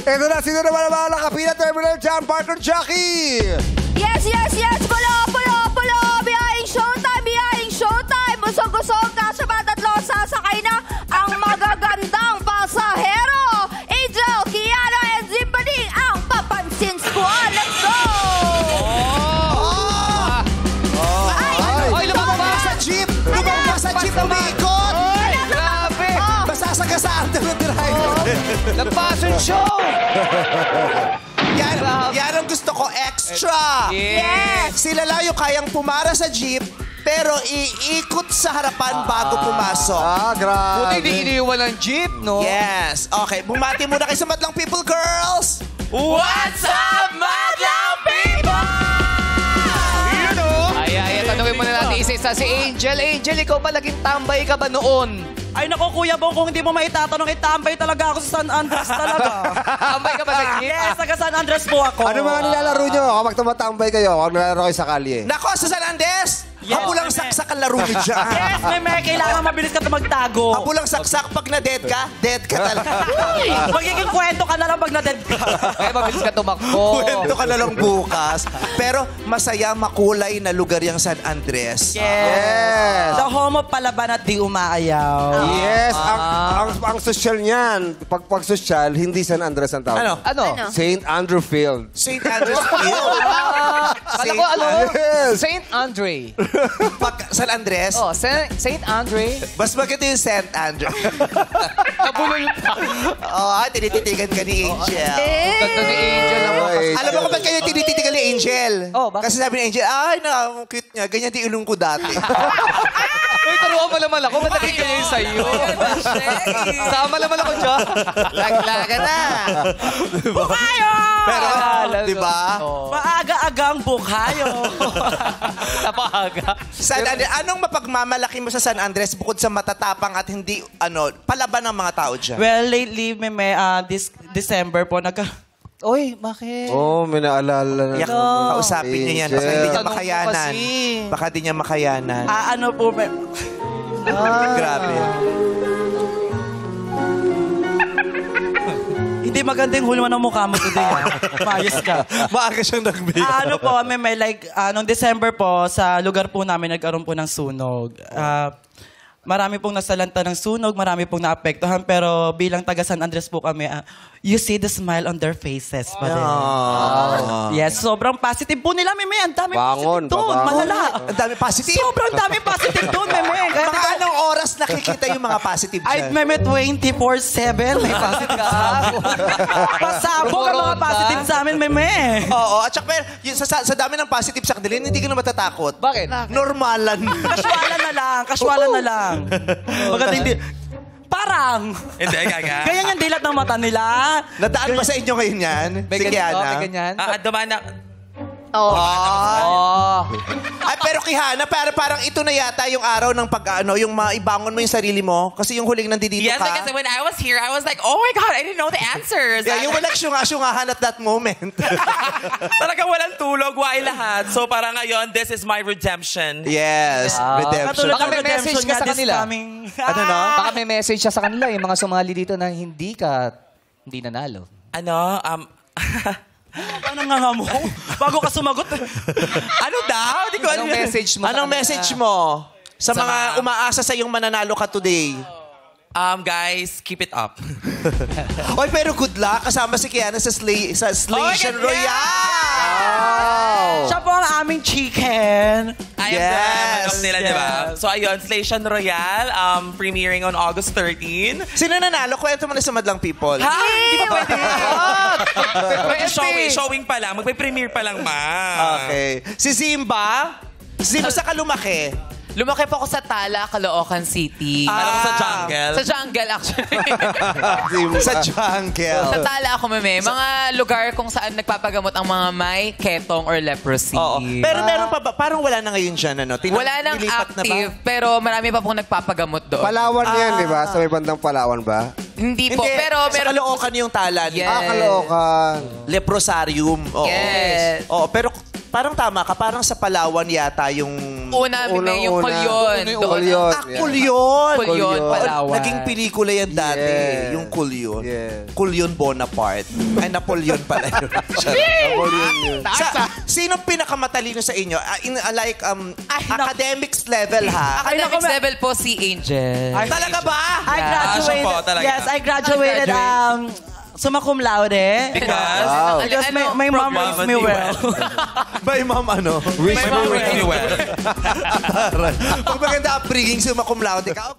Ito na, sino naman ang mga kapila terminal dyan? Partner Jackie! Yes, yes, yes! Pulo, pulo, pulo! Biyahing showtime, biyahing showtime! Busog-busog, kasabat at los, sasakay na ang magagandang pasahero! Angel, Kiana, and Zimbali, ang Papansin Squad! Let's go! Ay, lumabas sa jeep! Lumabas sa jeep, umikot! Grabe! Masasagasaan ng driver. The fashion show! Yan ang gusto ko, extra! Yes! Sila lang yung kayang pumara sa jeep, pero iikot sa harapan bago pumasok. Grabe. Buti hindi iniwan ng jeep, no? Yes. Okay, bumati muna kayo sa Madlang People, girls! What's up, Madlang People? Yun, o! Ay, tanungin muna natin isa-isa si Angel. Angel, ikaw ba naging tambay ka ba noon? Ay, naku, Kuya Bong, kung hindi mo maitatanong, itambay talaga ako sa San Andres talaga. Tambay ka ba sa jeep? Yes, taga San Andres po ako. Ano mga nilalaro nyo kapag tumatambay kayo? Kapag nilalaro kayo sa kalye? Nako, sa San Andres! Yes, Hapulang meme. saksak ang laro nyo dyan. Yes, may kailangan mabilis ka magtago. Hapulang saksak, pag na-dead ka talaga. Magiging kwento ka na lang pag na-dead ka. Kaya mabilis ka tumakbo. Kwento ka na lang bukas. Pero masaya, makulay na lugar yung San Andres. Yes! The home of palaban at di umaayaw. Yes! Ang social niyan, pag social, hindi San Andres ang tawag. Ano? Ano? St. Andrew Field. St. Andres Field. Kala ko, ano? Yes. Saint Andre. Pag San Andres, Oh, Saint Andre. mas maganda yung St. Andres. Nabulol pa. Tinititigan ka ni Angel. Ganda ni Angel ang mga Ay, Alam mo kung ba't kayo tinititigan ni Angel? Oh, bakit? Kasi sabi ni Angel, ay, cute niya. Ganyan di ilong ko dati. Uy, turuan mo naman ako. Ba't naging ganyan sa'yo? Sama naman ako dyan. Laglaga na. Bukayo! Pero, di ba? Maaga-agang bukayo. Napaaga. San Andres, anong mapagmamalaki mo sa San Andres bukod sa matatapang at hindi, palaban ng mga tao dyan? Well, lately, this December po, Uy, bakit? Oh, may naalala na. Yak, kausapin niya yan. Baka hindi niya Tanong ko makayanan. kasi. Baka di niya makayanan. ano po, Grabe. hindi maganda yung hulma ng mukha mo today, ha? Mayos ka. Maaga siyang nagbigay. Ano po, may noong December po, sa lugar po namin nagkaroon po ng sunog. Marami pong nasalanta ng sunog, marami pong naapektuhan, pero bilang taga San Andres po kami, you see the smile on their faces pa din. Yes, sobrang positive po nila, Meme. Ang dami Bangon, positive doon, pabangon. malala. Ang dami positive. Sobrang dami positive doon, Meme. Kaya Mga anong oras nakikita yung mga positive ay, dyan? Meme, 24/7 may positive sa amin. Pasabog ang mga positive sa amin, Meme. Oo, at saka pero, yung sa dami ng positive sa kanila, hindi ka na matatakot. Bakit? Normalan. Kaswalan na lang, kaswalan na lang. Maganda hindi. Parang. Hindi, gaga. Ganyan yung dilat ng mata nila. Nadaan ba sa inyo ngayon yan? May Si ganyan, Kiana? may ganyan. Dumana. Oh. Ay, pero Kihana, parang ito na yata yung araw ng yung maibangon mo yung sarili mo. Kasi yung huling nandito Yes, ka. because when I was here, I was like, oh my God, I didn't know the answers. Yeah, yung walang syunga-syungahan at that moment. Talagang walang tulog, why lahat. So parang ngayon, this is my redemption. Yes, redemption. Katulad Baka ng may message redemption ka sa nga this kanila. coming. Ano no? Baka may message siya sa kanila, yung mga sumali dito na hindi nanalo. Ano? Ano nga mo? Bago ka sumagot. Ano daw? Di ko alam. Anong message mo? Anong message mo sa mga umaasa sa yung mananalo ka today? Guys, keep it up. Oy, pero good luck. Kasama si Kiana sa Slation God, Royale. Siya po ang aming chicken. I am Yes, the manok nila, di ba? yes. So ayun, Station Royale, premiering on August 13. Sino nanalo? Kwento mo na sa Madlang People. Ha? Hindi pa pwede. Pwede. Showing pa lang. Magpe-premiere pa lang, ma. Okay. Si Zimba? Zimba sa kalumaki. Lumaki po ako sa Tala, Caloocan City. Alam ko sa jungle. Sa jungle, actually. Sa jungle. Sa Tala ako, meme. Mga lugar kung saan nagpapagamot ang mga may ketong or leprosy. Oo. Pero meron pa ba? Parang wala na ngayon dyan, ano? Wala nang nilipat na ba? active, pero marami pa pong nagpapagamot doon. Palawan yan, di ba? Sa may bandang Palawan ba? Hindi po, pero Sa Caloocan yung tala niya. Yes. Caloocan. Leprosarium. Oo. Yes. Oo, pero parang tama ka. Parang sa Palawan yata yung... Una, may yung kulyon. Kulyon. Kulyon. Kulyon, Palawan. Naging pelikula yan dati. Yes. Yung Kulyon. Yes. Kulyon Bonaparte. Ay, Napoleon pala yun. Kulyon yun. Sinong pinakamatalino sa inyo? Academics level, ha? Academics level po si Angel. Talaga ba? I graduated. siya po, talaga. Yes, I graduated summa cum laude. Because? Wow. Because my mom raised me well. By ma'am ano? My mom raised me well. Pag maganda upbringing, summa cum laude ka.